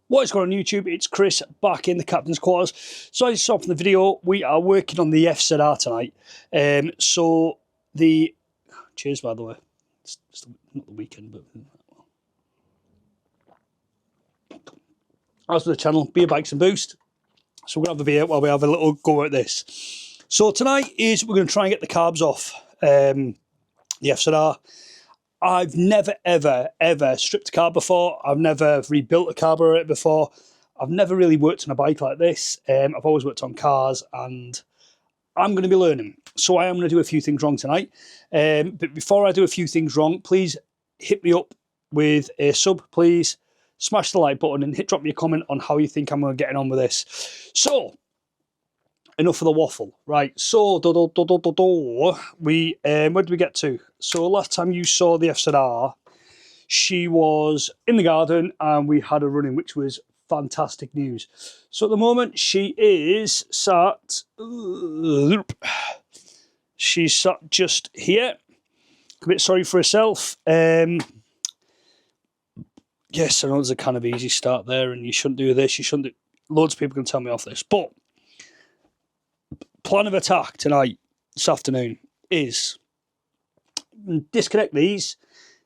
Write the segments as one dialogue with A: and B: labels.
A: What is going on YouTube? It's Chris back in the captain's quarters. So as you saw from the video, we are working on the FZR tonight. Cheers by the way. It's not the weekend, but as for the channel, beer, bikes and boost. So we're gonna have a beer while we have a little go at this. So tonight is we're gonna try and get the carbs off the FZR. I've never, ever stripped a carb before. I've never rebuilt a carburetor before. I've never really worked on a bike like this. I've always worked on cars and I'm going to be learning. So I am going to do a few things wrong tonight. But before I do a few things wrong, please hit me up with a sub, please. Smash the like button and drop me a comment on how you think I'm getting on with this. So, enough of the waffle. Right, so, where did we get to? So last time you saw the FZR, she was in the garden and we had her running, which was fantastic news. So at the moment she is sat, she's sat just here, a bit sorry for herself. Yes, I know there's a kind of easy start there and you shouldn't do this, you shouldn't do, loads of people can tell me off this, but plan of attack tonight, this afternoon, is disconnect these,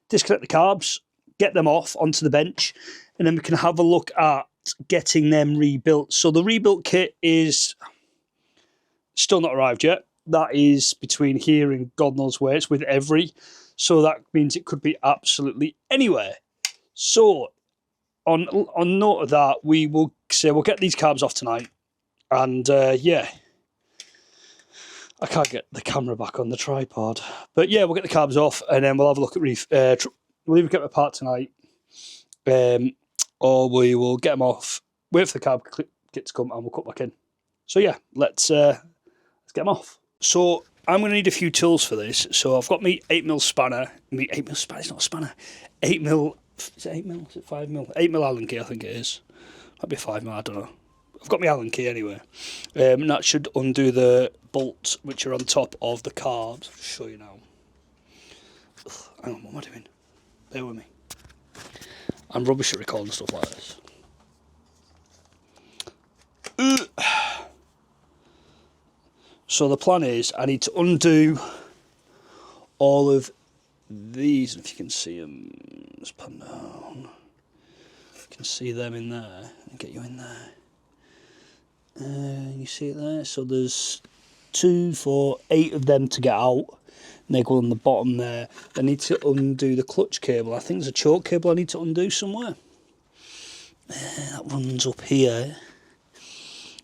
A: disconnect the carbs, get them off onto the bench, and then we can have a look at getting them rebuilt. So the rebuilt kit is still not arrived yet. That is between here and God knows where. It's with Every, so that means it could be absolutely anywhere. So on note of that, we will say we'll get these carbs off tonight, and yeah. I can't get the camera back on the tripod. But yeah, we'll get the carbs off and then we'll have a look at we'll either get them apart tonight or we will get them off, wait for the carb kit to come and we'll cut back in. So yeah, let's get them off. So I'm going to need a few tools for this. So I've got my 8mm spanner. My 8mm spanner, it's not a spanner. 8mm, is it 8mm? Is it 5mm? 8mm Allen key, I think it is. Might be 5mm, I don't know. I've got my Allen key anyway. And that should undo the bolts which are on top of the carbs. I'll show you now. Ugh, hang on, what am I doing? Bear with me. I'm rubbish at recording stuff like this. So the plan is I need to undo all of these. If you can see them, let's pan down. You can see them in there and get you in there. You see it there? So there's 2, 4, 8 of them to get out. And they go on the bottom there. I need to undo the clutch cable. I think there's a choke cable I need to undo somewhere. That runs up here.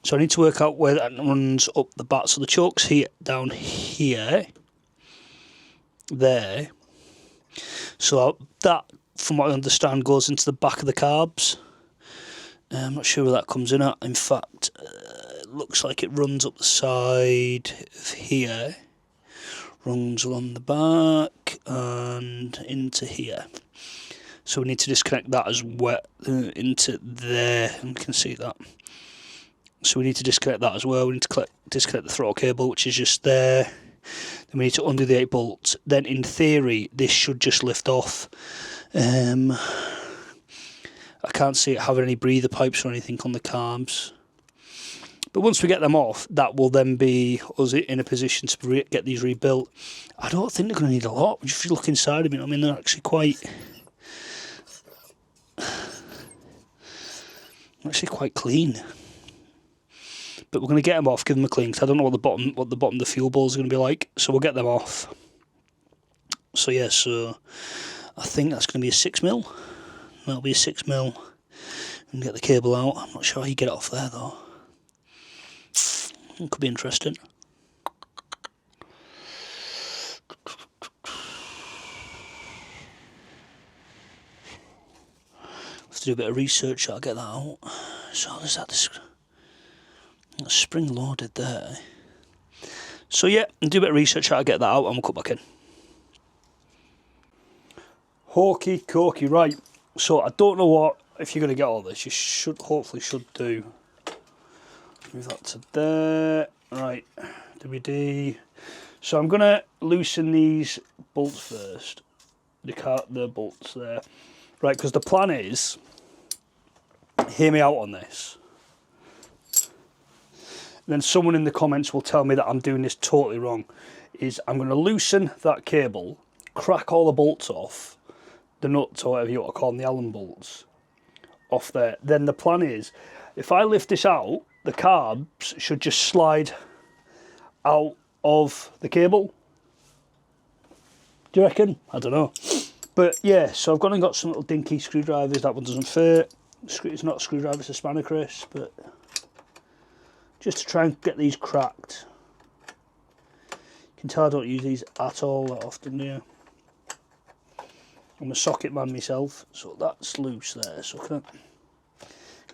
A: So I need to work out where that runs up the back. So the choke's here, down here. There. So that, from what I understand, goes into the back of the carbs. I'm not sure where that comes in at. In fact, it looks like it runs up the side of here, runs along the back and into here. So we need to disconnect that as well into there, and we can see that. So we need to disconnect that as well. We need to disconnect the throttle cable, which is just there. Then we need to undo the 8 bolts. Then in theory, this should just lift off. I can't see it having any breather pipes or anything on the carbs. But once we get them off, that will then be us in a position to get these rebuilt. I don't think they're going to need a lot. If you look inside of it, I mean, they're actually quite clean. But we're going to get them off, give them a clean, because I don't know what the bottom of the fuel bowl is going to be like. So we'll get them off. So yeah, so I think that's going to be a 6mm. That'll be a 6mm and get the cable out. I'm not sure how you get it off there though. It could be interesting. Have to do a bit of research, I'll get that out. So there's that spring loaded there. So yeah, do a bit of research, I'll get that out and we'll cut back in. Hokey cokey, right. So I don't know if you're going to get all this. You hopefully should do. Move that to there. Right, WD. So I'm going to loosen these bolts first. The bolts there. Right, because the plan is hear me out on this. And then someone in the comments will tell me that I'm doing this totally wrong. Is I'm going to loosen that cable, crack all the bolts off, the nuts or whatever you want to call them, the Allen bolts, off there. Then the plan is, if I lift this out, the carbs should just slide out of the cable. Do you reckon? I don't know. But yeah, so I've gone and got some little dinky screwdrivers. That one doesn't fit. It's not a screwdriver, it's a spanner, Chris. But just to try and get these cracked. You can tell I don't use these at all that often, do you? I'm a socket man myself, so that's loose there. So can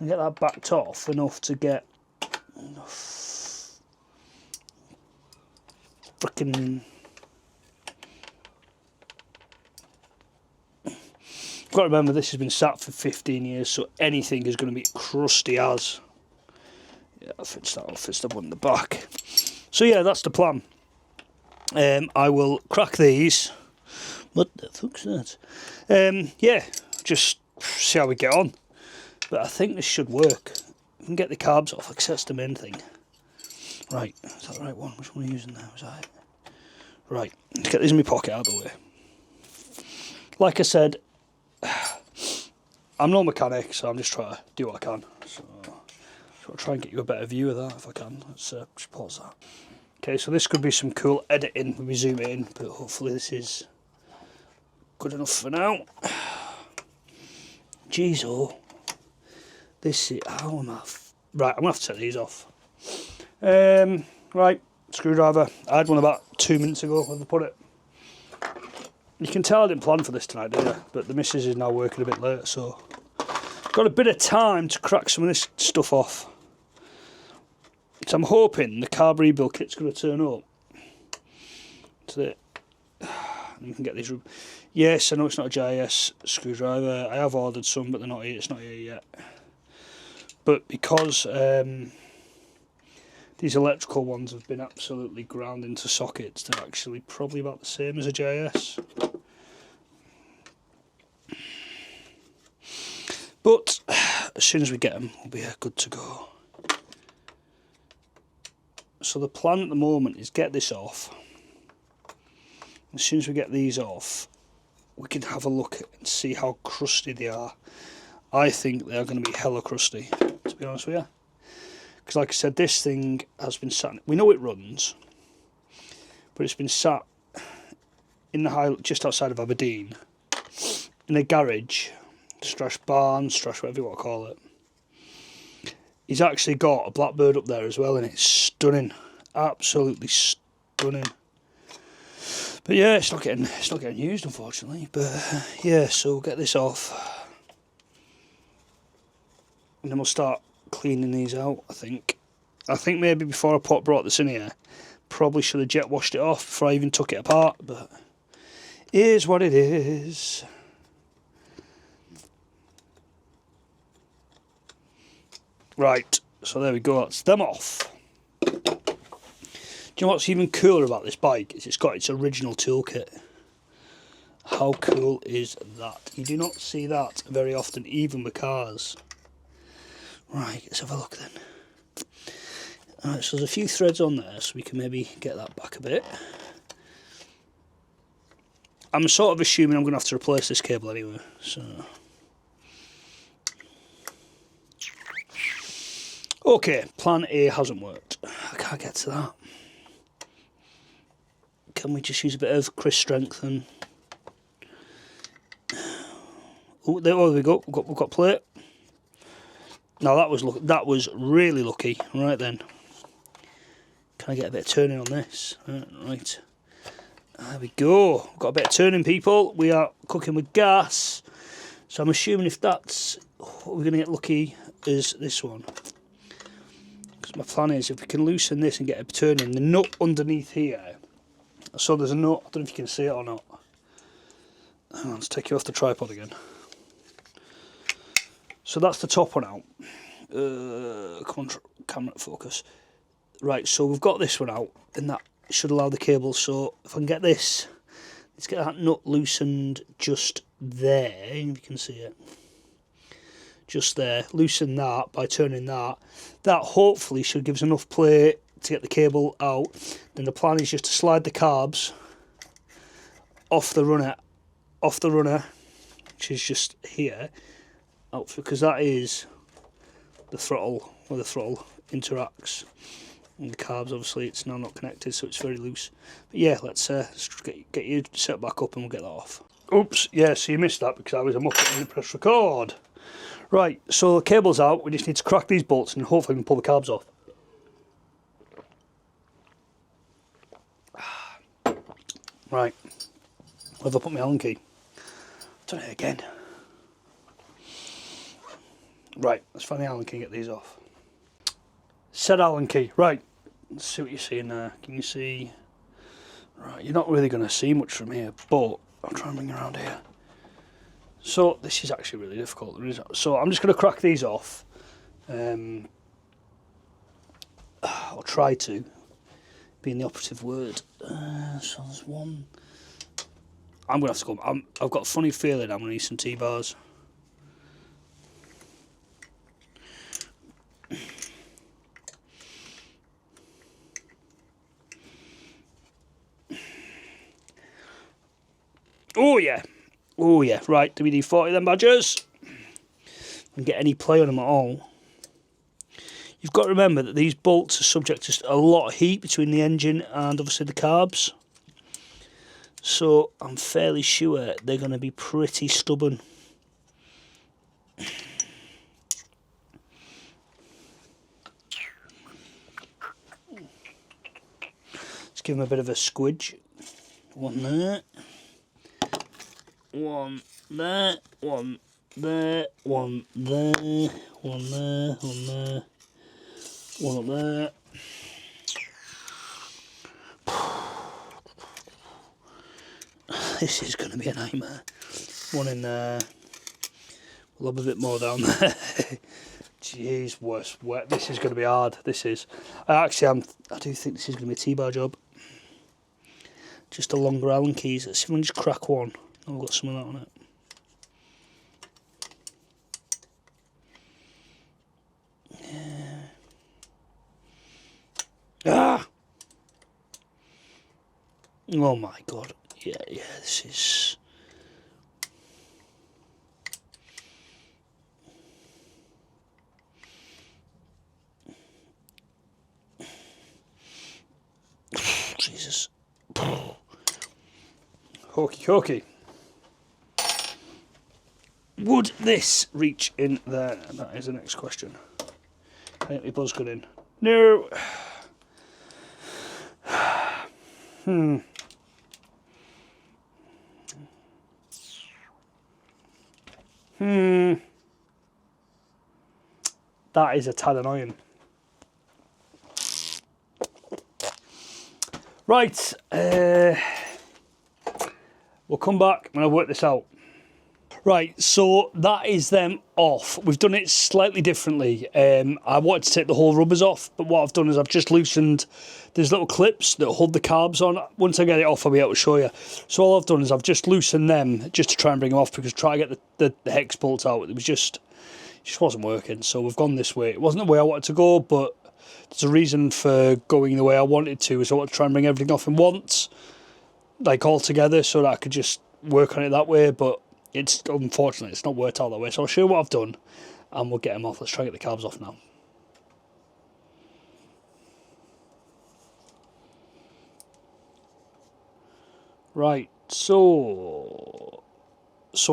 A: I get that backed off enough to get frickin'. Got to remember this has been sat for 15 years, so anything is going to be crusty as. Yeah, that fits the one in the back. So yeah, that's the plan. I will crack these. What the fuck's that? Yeah, just see how we get on. But I think this should work. We can get the carbs off, because that's the main thing. Right, is that the right one? Which one are we using now? Is that it? Right, let's get these in my pocket out of the way. Like I said, I'm no mechanic, so I'm just trying to do what I can. So I'll try and get you a better view of that if I can. Let's just pause that. Okay, so this could be some cool editing when we zoom in, but hopefully this is good enough for now. Jeez, oh. This is, how am I? Right, I'm going to have to take these off. Right, screwdriver. I had one about 2 minutes ago. Where did I put it? You can tell I didn't plan for this tonight, do you? But the missus is now working a bit late, so got a bit of time to crack some of this stuff off. So I'm hoping the carb rebuild kit's going to turn up. So that you can get these. Yes, I know it's not a GIS screwdriver. I have ordered some, but they're not here. It's not here yet. But because these electrical ones have been absolutely ground into sockets, they're actually probably about the same as a GIS. But as soon as we get them, we'll be good to go. So the plan at the moment is get this off. As soon as we get these off, we can have a look and see how crusty they are. I think they are going to be hella crusty, to be honest with you. Because like I said, this thing has been sat, we know it runs, but it's been sat in the just outside of Aberdeen, in a garage, / barn, / whatever you want to call it. He's actually got a blackbird up there as well, and it's stunning, absolutely stunning. But yeah, it's not getting used, unfortunately. But yeah, so we'll get this off, and then we'll start cleaning these out. I think maybe before I brought this in here, probably should have jet washed it off before I even took it apart. But it is what it is. Right, so there we go, that's them off. Do you know what's even cooler about this bike? Is it's got its original toolkit. How cool is that? You do not see that very often, even with cars. Right, let's have a look then. Alright, so there's a few threads on there, so we can maybe get that back a bit. I'm sort of assuming I'm going to have to replace this cable anyway, so... Okay, plan A hasn't worked. I can't get to that. Can we just use a bit of Chris strength and... Oh, there we go. We've got plate. Now that was really lucky. Right then. Can I get a bit of turning on this? Right. There we go. We've got a bit of turning, people. We are cooking with gas. So I'm assuming if that's what we're going to get lucky is this one. My plan is if we can loosen this and get it turning, the nut underneath here. So there's a nut, I don't know if you can see it or not. Hang on, let's take you off the tripod again. So that's the top one out. Come on, camera focus. Right, so we've got this one out, and that should allow the cable. So if I can get this, let's get that nut loosened just there, if you can see it. just there. Loosen that by turning that. That hopefully should give us enough play to get the cable out. Then the plan is just to slide the carbs off the runner, which is just here, out, because that is the throttle, where the throttle interacts. And the carbs, obviously, it's now not connected, so it's very loose. But yeah, let's get you set back up and we'll get that off. Oops, yeah, so you missed that because I was a muppet and didn't press record. Right, so the cable's out. We just need to crack these bolts and hopefully we can pull the carbs off. Right, where have I put my Allen key? Done it again. Right, let's find the Allen key and get these off. Said Allen key. Right, let's see what you're seeing there. Can you see? Right, you're not really going to see much from here, but I'll try and bring you around here. So this is actually really difficult. So I'm just going to crack these off. I'll try to, being the operative word. So there's one. I'm going to have to go. I've got a funny feeling I'm going to need some T-bars. Oh yeah, oh yeah, right, WD-40 then badgers. And get any play on them at all. You've got to remember that these bolts are subject to a lot of heat between the engine and obviously the carbs. So I'm fairly sure they're going to be pretty stubborn. Let's give them a bit of a squidge. One there. One there, one there, one there, one there, one there, one up there. This is going to be a nightmare. One in there. We'll have a bit more down there. Jeez, worse. This is going to be hard. This is. I do think this is going to be a T-bar job. Just a longer Allen keys. Let's see if we can just crack one. I've got some of that on it. Yeah. Ah! Oh my god. Yeah, this is... Jesus. Hokey. Would this reach in there? That is the next question. Can the buzz gun in? No. That is a tad annoying. Right. We'll come back when I work this out. Right, so that is them off. We've done it slightly differently. I wanted to take the whole rubbers off, but what I've done is I've just loosened these little clips that hold the carbs on. Once I get it off, I'll be able to show you. So all I've done is I've just loosened them just to try and bring them off, because try to get the hex bolts out, it just wasn't working. So we've gone this way. It wasn't the way I wanted to go, but there's a reason for going the way I wanted to, is I want to try and bring everything off in once, like all together, so that I could just work on it that way, but it's unfortunately it's not worked out that way. So I'll show you what I've done and we'll get them off. Let's try and get the carbs off now. Right, so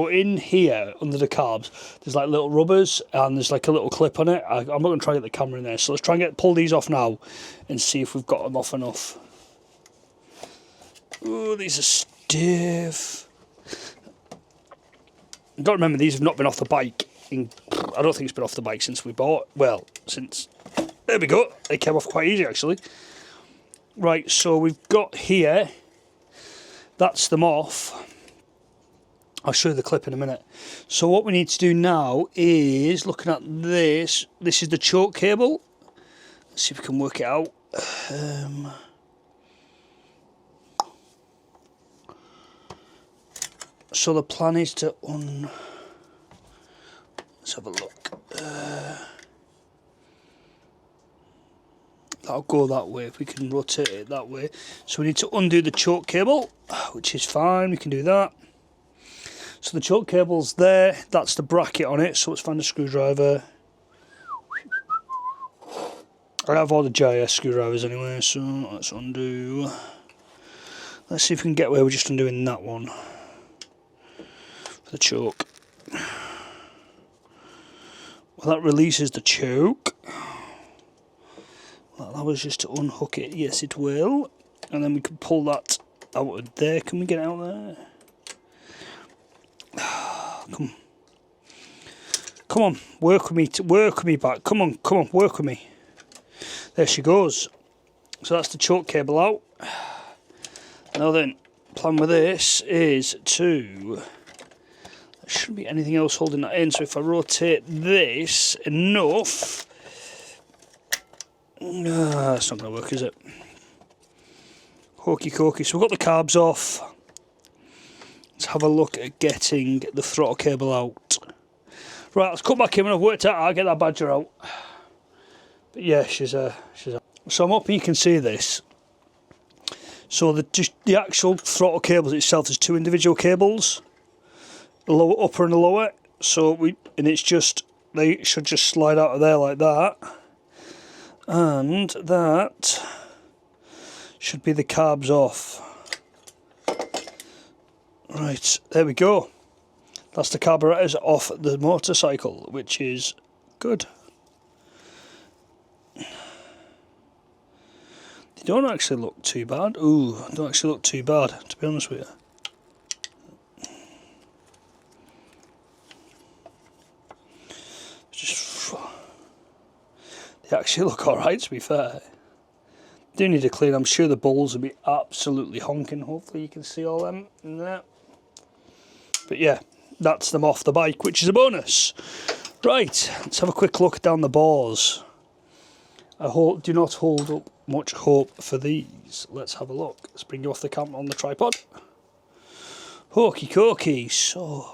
A: in here under the carbs there's like little rubbers and there's like a little clip on it. I'm not going to try to get the camera in there, so let's try and pull these off now and see if we've got them off enough. Oh, these are stiff. You've got to remember, these have not been off the bike. I don't think it's been off the bike since we bought. Well, since... There we go. They came off quite easy, actually. Right, so we've got here... That's them off. I'll show you the clip in a minute. So what we need to do now is, looking at this... This is the choke cable. Let's see if we can work it out. So the plan is to Let's have a look. That'll go that way if we can rotate it that way. So we need to undo the choke cable, which is fine, we can do that. So the choke cable's there, that's the bracket on it, so let's find a screwdriver. I have all the GIS screwdrivers anyway, so let's undo. Let's see if we can get where we're just undoing that one for the choke. Well, that releases the choke. Well, that was just to unhook it. Yes, it will. And then we can pull that out of there. Can we get it out there? Come on, work with me back. Come on, work with me. There she goes. So that's the choke cable out. Now then, plan with this is to... There shouldn't be anything else holding that in, so if I rotate this enough... that's not going to work, is it? Hokey cokey. So we've got the carbs off. Let's have a look at getting the throttle cable out. Right, let's cut back in when I've worked out. I'll get that badger out. But yeah, she's a. So I'm hoping you can see this. So the actual throttle cables itself, there's two individual cables, the lower, upper and the lower. So it's just, they should just slide out of there like that, and that should be the carbs off. Right, there we go. That's the carburetors off the motorcycle, which is good. They don't actually look too bad. Ooh, don't actually look too bad, to be honest with you. They actually look alright, to be fair. Do need to clean. I'm sure the balls will be absolutely honking. Hopefully you can see all them in there. But yeah, that's them off the bike, which is a bonus. Right, let's have a quick look down the bores. I do not hold up much hope for these. Let's have a look. Let's bring you off the camera on the tripod. Hokey cokey. So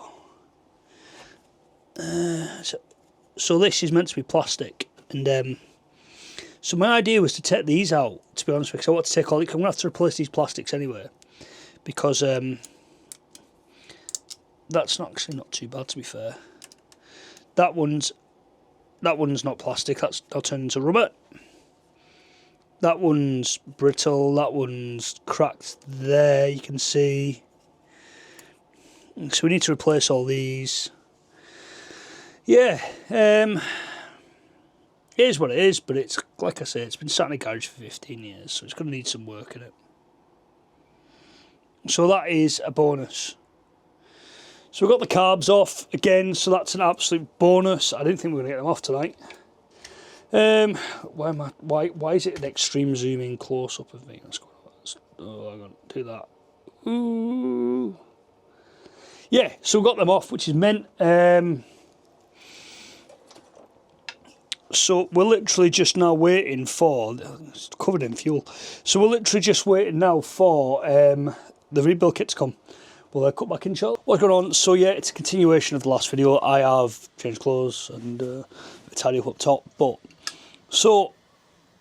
A: this is meant to be plastic, and so my idea was to take these out, to be honest with you, because I want to take all. I'm going to have to replace these plastics anyway, because that's actually not too bad, to be fair. That one's not plastic. That'll turn into rubber. That one's brittle. That one's cracked there, you can see. So we need to replace all these. Yeah, it is what it is, but it's, like I say, it's been sat in a garage for 15 years, so it's going to need some work in it. So that is a bonus. So we've got the carbs off again, so that's an absolute bonus. I didn't think we were going to get them off tonight. Why is it an extreme zoom in close up of me? Oh, I'm going to do that. Ooh. Yeah, so we've got them off, which is meant. So we're literally just now waiting for, it's covered in fuel. So we're literally just waiting now for the rebuild kit to come. We'll cut back in short. What's going on? So yeah, it's a continuation of the last video. I have changed clothes and tidy up top. But so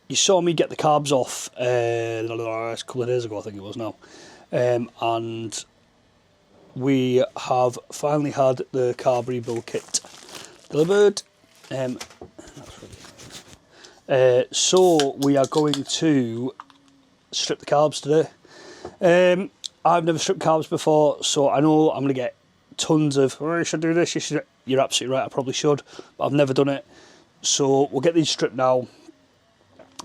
A: you saw me get the carbs off a couple of days ago, I think it was now, and we have finally had the carb rebuild kit delivered. So we are going to strip the carbs today. I've never stripped carbs before, so I know I'm going to get tons of, oh, you should do this, you should. You're absolutely right, I probably should, but I've never done it. So we'll get these stripped now,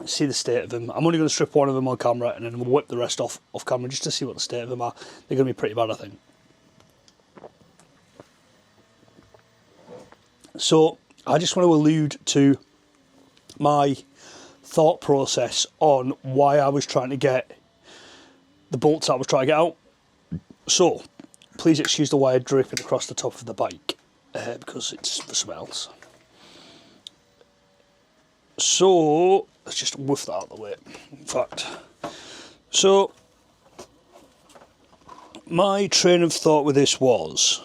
A: see the state of them. I'm only going to strip one of them on camera, and then we'll whip the rest off camera just to see what the state of them are. They're going to be pretty bad, I think. So I just want to allude to my thought process on why I was trying to get the bolts I was trying to get out. So please excuse the wire dripping across the top of the bike because it's for something else. So let's just whiff that out of the way. In fact, so my train of thought with this was,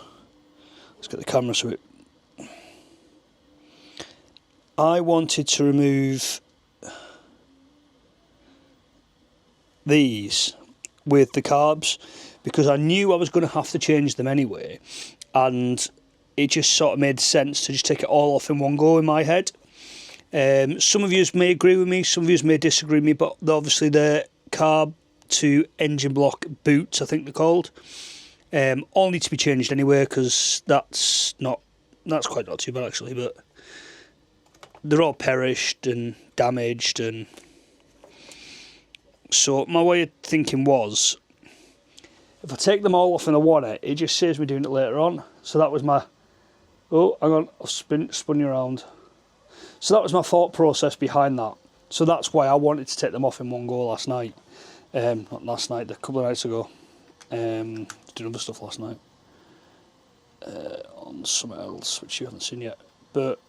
A: let's get the camera so it, I wanted to remove these with the carbs because I knew I was going to have to change them anyway, and it just sort of made sense to just take it all off in one go in my head. Some of you may agree with me, some of you may disagree with me, but obviously the carb to engine block boots, I think they're called, all need to be changed anyway, because that's quite not too bad actually, but they're all perished and damaged. And so my way of thinking was, if I take them all off and I want it just saves me doing it later on. So that was my, oh hang on, I've spun you around. So that was my thought process behind that. So that's why I wanted to take them off in one go last night. Not last night, a couple of nights ago. Did other stuff last night on something else which you haven't seen yet. But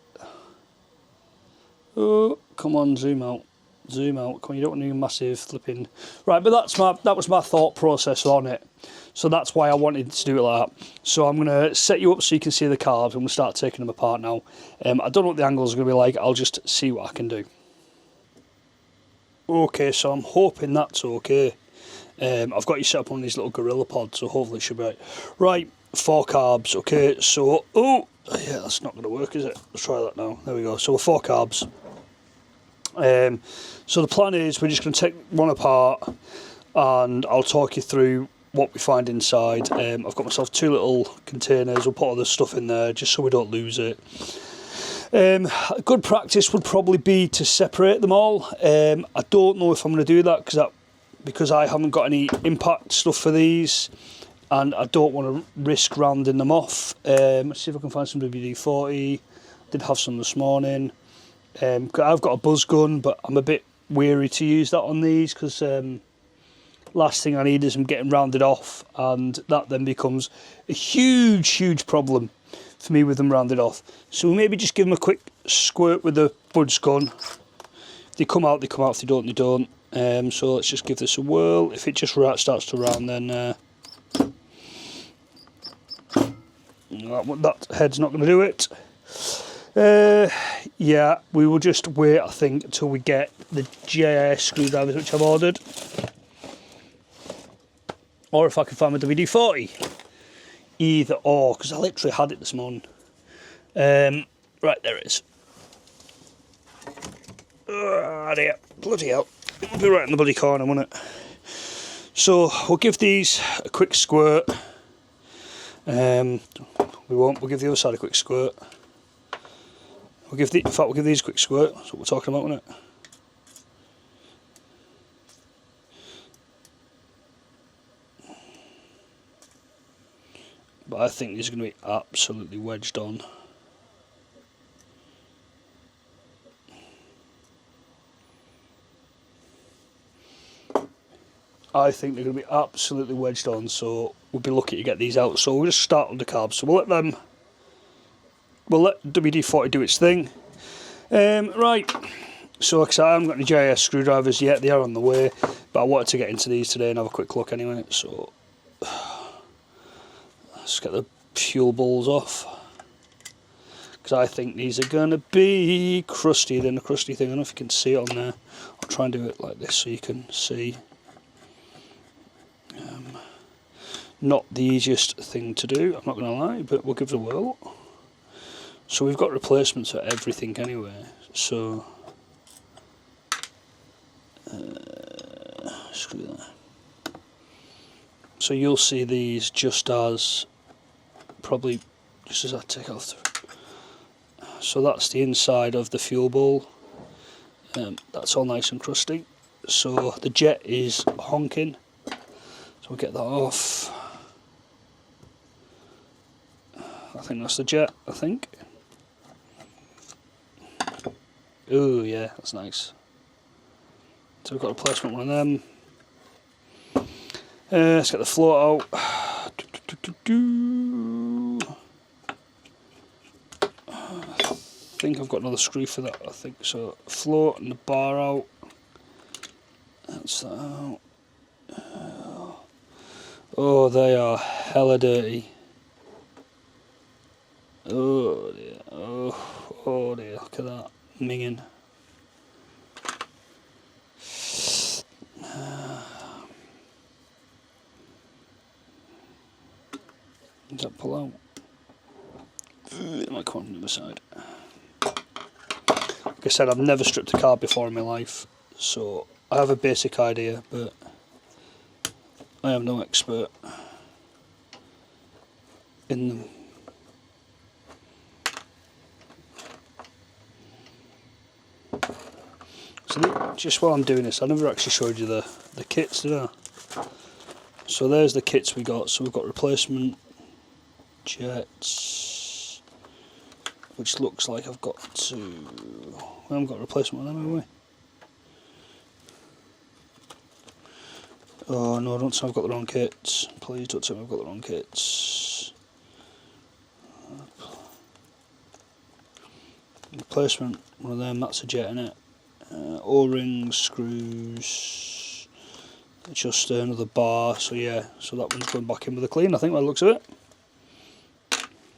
A: oh, come on, zoom out, come on. You don't want to do massive flipping right. But that was my thought process on it. So that's why I wanted to do it like that. So I'm gonna set you up so you can see the carbs. I'm gonna start taking them apart now. I don't know what the angles are gonna be like. I'll just see what I can do. Okay, so I'm hoping that's okay. I've got you set up on these little gorilla pods, so hopefully it should be right. Right, 4 carbs. Okay, so oh yeah, that's not going to work, is it? Let's try that now. There we go. So 4 carbs. So the plan is we're just going to take one apart, and I'll talk you through what we find inside. I've got myself 2 little containers. We'll put all this stuff in there just so we don't lose it. A good practice would probably be to separate them all. I don't know if I'm going to do that because I haven't got any impact stuff for these, and I don't want to risk rounding them off. Let's see if I can find some WD-40. Did have some this morning. I've got a buzz gun, but I'm a bit weary to use that on these because last thing I need is them getting rounded off, and that then becomes a huge problem for me with them rounded off. So maybe just give them a quick squirt with the buzz gun. If they come out, they come out. If they don't, they don't. So let's just give this a whirl. If it just starts to round, then that head's not going to do it. Yeah, we will just wait, I think, until we get the GIS screwdrivers which I've ordered, or if I can find my WD-40. Either or, because I literally had it this morning. Right, there it is. Dear, bloody hell. It'll be right in the bloody corner, won't it? So we'll give these a quick squirt. We won't. We'll give the other side a quick squirt. In fact, we'll give these a quick squirt. That's what we're talking about, isn't it? But I think these are going to be absolutely wedged on. I think they're going to be absolutely wedged on, so we'll be lucky to get these out. So we'll just start with the carbs. So we'll let WD-40 do its thing. Right, so like I said, I haven't got any GIS screwdrivers yet. They are on the way, but I wanted to get into these today and have a quick look anyway. So let's get the fuel balls off, because I think these are going to be crusty. Then a crusty thing. I don't know if you can see it on there. I'll try and do it like this so you can see. Not the easiest thing to do, I'm not going to lie, but we'll give it a whirl. So we've got replacements for everything anyway, so screw that. So you'll see these probably just as I take off. So that's the inside of the fuel bowl. That's all nice and crusty. So the jet is honking. So we'll get that off. I think that's the jet, I think. Oh yeah, that's nice. So we've got a replacement one of them. Let's get the float out. I think I've got another screw for that, I think so. Float and the bar out. That's that out. Oh, they are hella dirty. Oh dear, oh dear, look at that. minging. Does that pull out? It might come on the other side. Like I said, I've never stripped a carb before in my life, so I have a basic idea, but I am no expert in them. So just while I'm doing this, I never actually showed you the kits, did I? So there's the kits we got. So we've got replacement jets, which looks like I've got to... We haven't got a replacement on them, have we? Oh no, don't say I've got the wrong kits. Please don't tell me I've got the wrong kits. Replacement, one of them, that's a jet in it. O-rings, screws, just another bar, so yeah, so that one's going back in with a clean, I think, by the looks of it.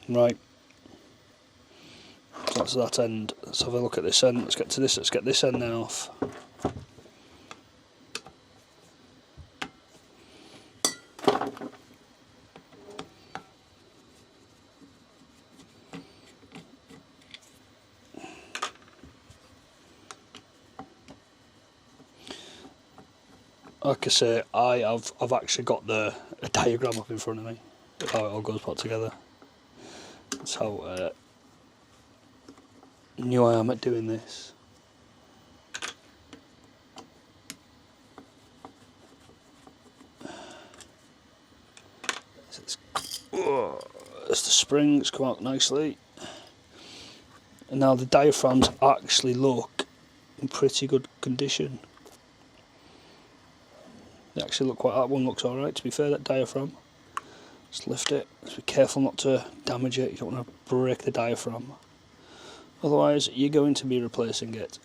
A: Right, so that's that end. Let's have a look at this end. Let's get to this, let's get this end then off. Like I say, I've actually got a diagram up in front of me of how it all goes put together. That's how new I am at doing this. As the springs come out nicely, and now the diaphragms actually look in pretty good condition. They actually look quite, that one looks alright, to be fair, that diaphragm. Just lift it, just be careful not to damage it, you don't want to break the diaphragm. Otherwise, you're going to be replacing it.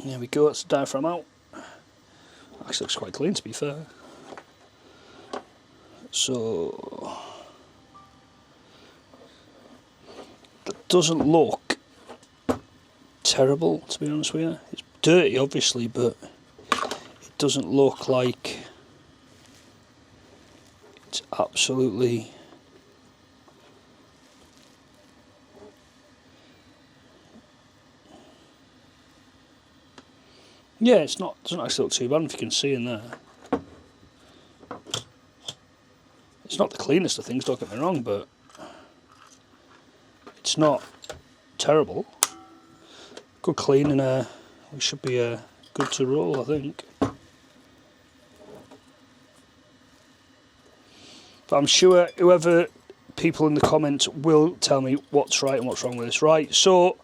A: There we go, that's the diaphragm out. Actually looks quite clean, to be fair. So... doesn't look terrible, to be honest with you. It's dirty obviously, but it doesn't look like it's absolutely it's not, doesn't actually look too bad if you can see in there. It's not the cleanest of things, don't get me wrong, but it's not terrible. Good clean, and we should be good to roll, I think. But I'm sure whoever people in the comments will tell me what's right and what's wrong with this. Right, so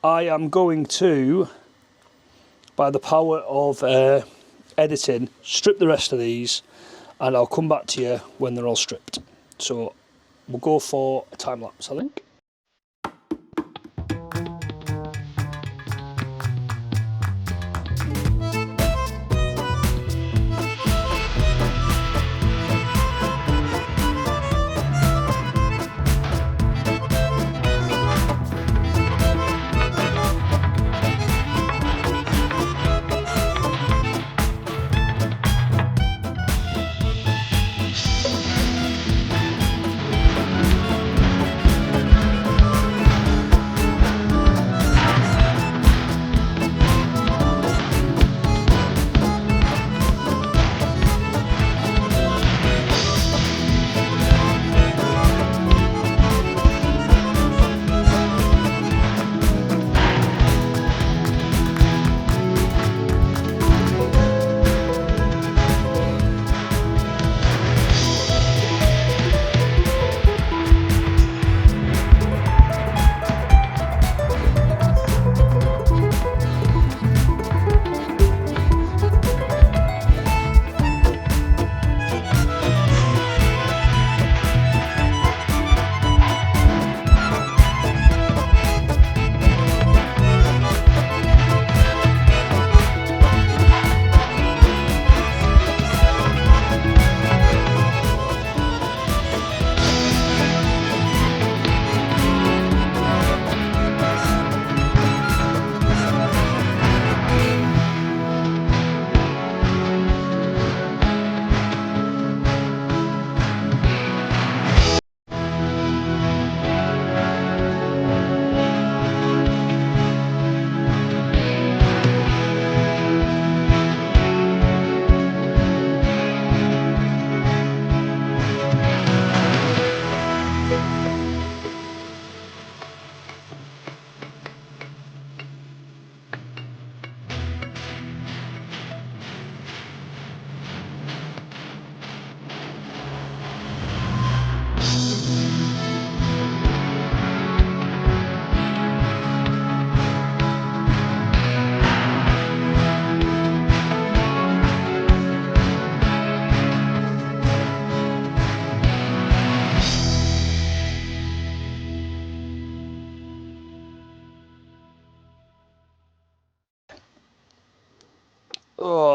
A: I am going to, by the power of editing, strip the rest of these, and I'll come back to you when they're all stripped. So we'll go for a time lapse, I think.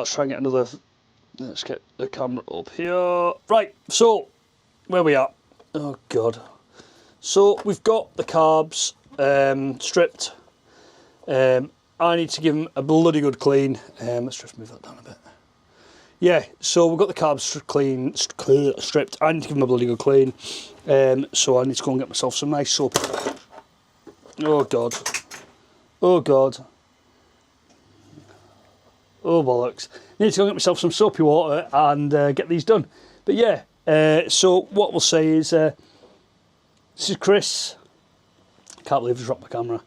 A: let's try and get another. Let's get the camera up here. Right, so where we at? Oh god. So we've got the carbs stripped. I need to give them a bloody good clean. Let's just move that down a bit. Yeah, so we've got the carbs stripped. I need to give them a bloody good clean. So I need to go and get myself some nice soap. Oh god. Oh god. Oh bollocks. Need to go and get myself some soapy water and get these done. But yeah, so what we'll say is, this is Chris. Can't believe I dropped my camera.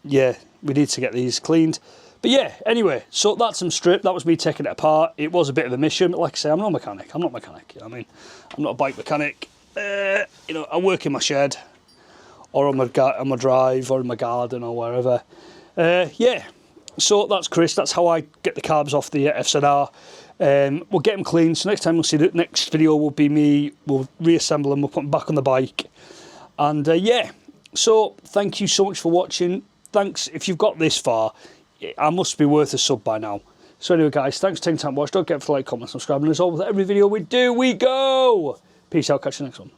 A: Yeah, we need to get these cleaned. But yeah, anyway, so that's them stripped. That was me taking it apart. It was a bit of a mission, but like I say, I'm not a mechanic. I'm not a mechanic, you know what I mean? I'm not a bike mechanic. You know, I work in my shed, or on my drive, or in my garden, or wherever. Yeah, so that's Chris. That's how I get the carbs off the FZR. We'll get them clean. So next time we'll see the next video will be me. We'll reassemble them. We'll put them back on the bike. And yeah, so thank you so much for watching. Thanks if you've got this far. I must be worth a sub by now. So anyway, guys, thanks for taking time to watch. Don't forget to like, comment, subscribe, and as always, every video we do, we go. Peace out. Catch you next one.